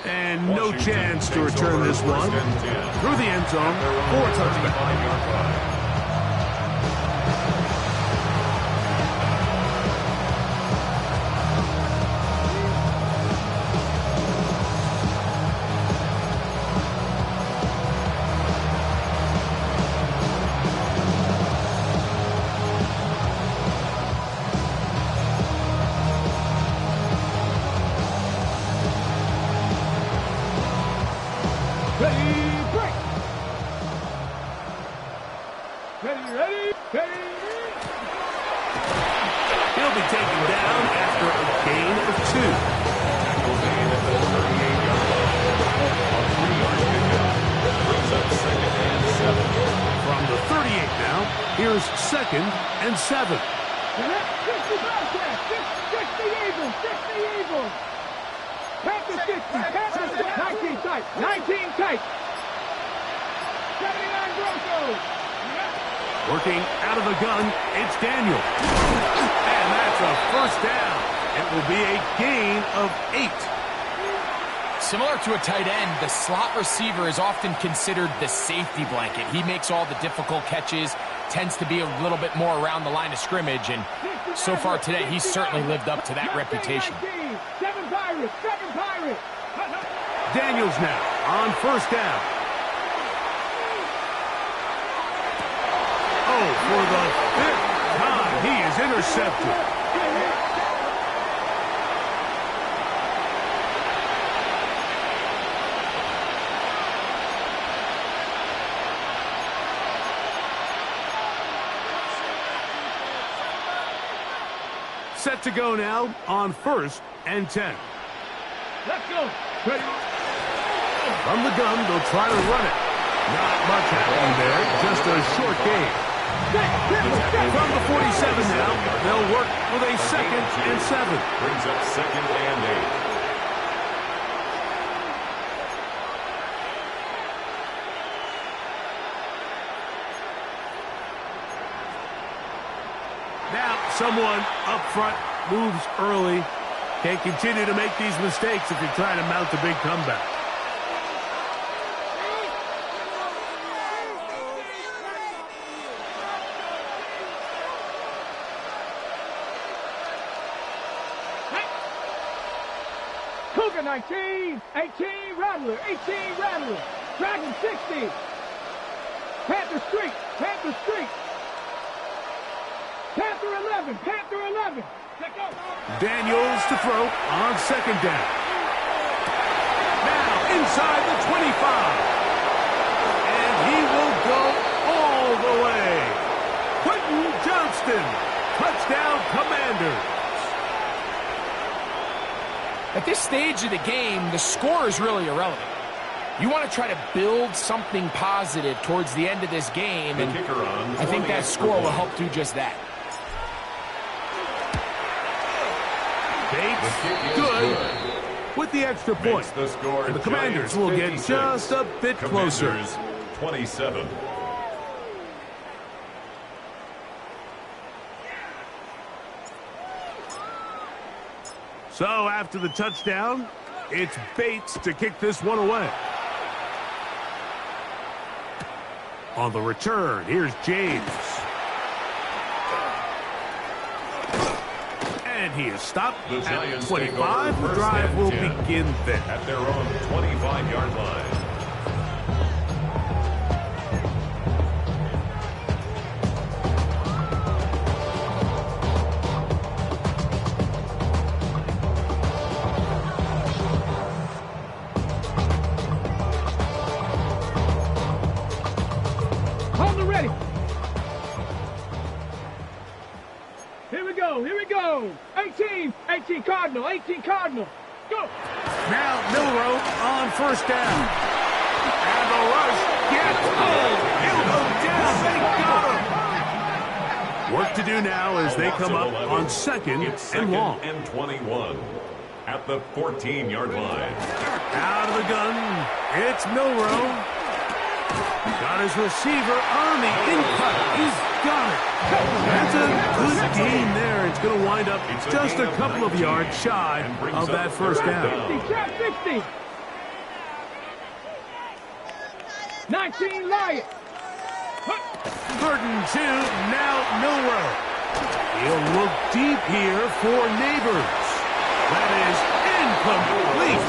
And no chance to return this one through the end zone for a touchback. He'll be taken down after a gain of 2. Tackle made at the 38-yard line. A 3-yard pickup. Brings up 2nd and 7. From the 38 now, here's 2nd and 7. 60 Eagles, 60 Eagles. Panther 60, Panther 19 tight, 19 tight. 79 Broncos. Working out of the gun, it's Daniel. And that's a first down. It will be a gain of 8. Similar to a tight end, the slot receiver is often considered the safety blanket. He makes all the difficult catches, tends to be a little bit more around the line of scrimmage, and so far today, he's certainly lived up to that reputation. 7 Pirates, 7 Pirates. Daniels now on first down. Oh, for the 5th time, he is intercepted. Set to go now on 1st and 10. Let's go. Ready. From the gun, they'll try to run it. Not much happening there, just a short game. From the 47 now, they'll work with a 2nd and 7. Brings up 2nd and 8. Now, someone up front moves early. Can't continue to make these mistakes if you're trying to mount a big comeback. Cougar 19, 18 Rattler, 18 Rattler. Dragon 60. Panther Street, Panther Street. Panther 11, Panther 11. Let's go. Daniels to throw on 2nd down. Now inside the 25. And he will go all the way. Quentin Johnston. Touchdown Commanders. At this stage of the game, the score is really irrelevant. You want to try to build something positive towards the end of this game, and I think that score will help do just that. Bates, good. With the extra point. The Commanders will get just a bit closer. 27. So after the touchdown, it's Bates to kick this one away. On the return, here's James. And he is stopped at 25. The drive will begin then. At their own 25-yard line. Hold the ready. Here we go, here we go. 18 Cardinal, 18 Cardinal. Go. Now Milrow on first down. And the rush gets home. He'll go down. They got him. Work to do now as they come up on second and long. And 21 at the 14-yard line. Out of the gun, it's Milroe. Got his receiver on the in-cut. He's got it. That's a good gain there. It's going to wind up just a couple of yards shy of that first down. 60. 19 Lions. Burton 2, now Milroe. He'll look deep here for Neighbors. That is incomplete.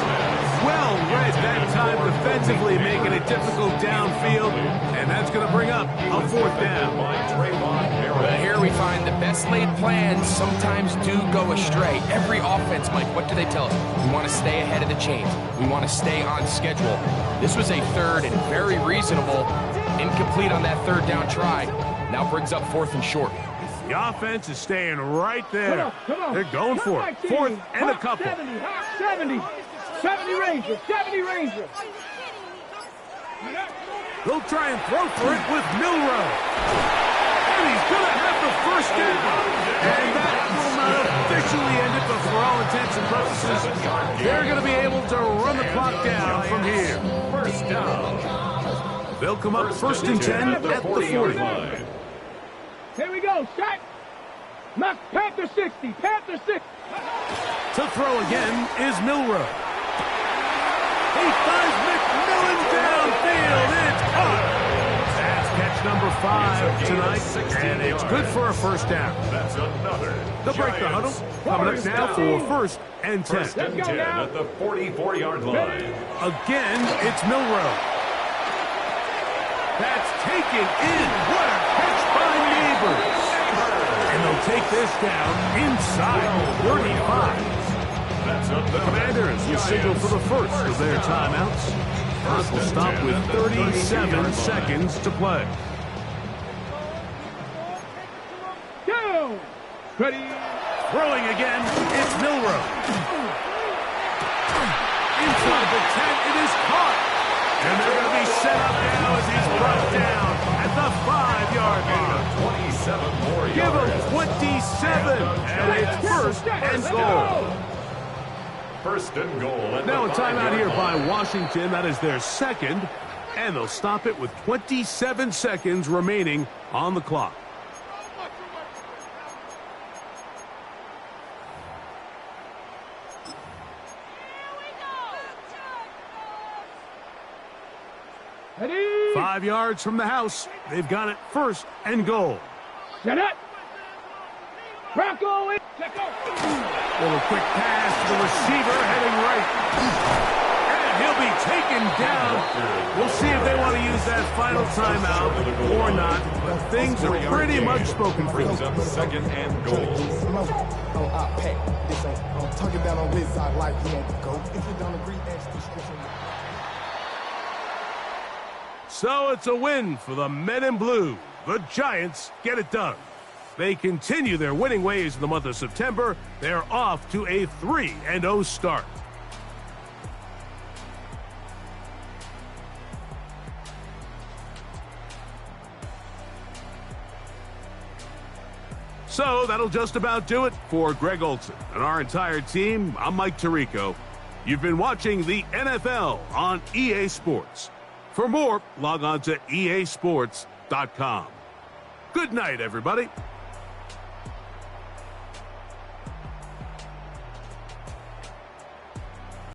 Well read that time defensively, making it difficult downfield, and that's going to bring up a fourth down. Well, here we find the best laid plans sometimes do go astray. Every offense, Mike, what do they tell us? We want to stay ahead of the chains. We want to stay on schedule. This was a third and very reasonable. Incomplete on that third down try. Now brings up fourth and short. The offense is staying right there. Come on. They're going for it. Fourth and a couple. 70 Rangers. 70 Rangers. They'll try and throw for it with Milroe. And he's going to have the first down. And that will not officially end it, but for all intents and purposes, they're going to be able to run the clock down from here. First down. They'll come up first and 10 at the 40. Here we go. Strike. Panther 60. Panther 60. To throw again is Milroe. He finds McMillan downfield. It's caught. That's catch number 5 tonight, and it's good for a first down. That's another. They'll break the huddle. Coming up now for first and 10. First and 10 at the 44-yard line. Again, it's Milroe. That's taken in. What a catch by Neighbors. And they'll take this down inside 35. The Commanders will signal for the first of their timeouts. Clock will stop with 37 seconds to play. Down. Ready. Throwing again, it's Milroe. Inside the 10, it is caught. And they're going to be set up now as he's brought down at the 5-yard line. 27 more yards. Give him 27, and it's first and goal. First and goal. Now a timeout here by Washington. That is their second, and they'll stop it with 27 seconds remaining on the clock. Ready. 5 yards from the house. They've got it first and goal. Set up. Bronco in. Little quick pass to the receiver heading right. And he'll be taken down. We'll see if they want to use that final timeout or not. But things are pretty much spoken for. Second and goal. Tugging down on his side like he ain't the GOAT. If you don't agree, ask description. So it's a win for the Men in Blue. The Giants get it done. They continue their winning ways in the month of September. They're off to a 3-0 start. So that'll just about do it for Greg Olson and our entire team. I'm Mike Tirico. You've been watching the NFL on EA Sports. For more, log on to easports.com. Good night, everybody.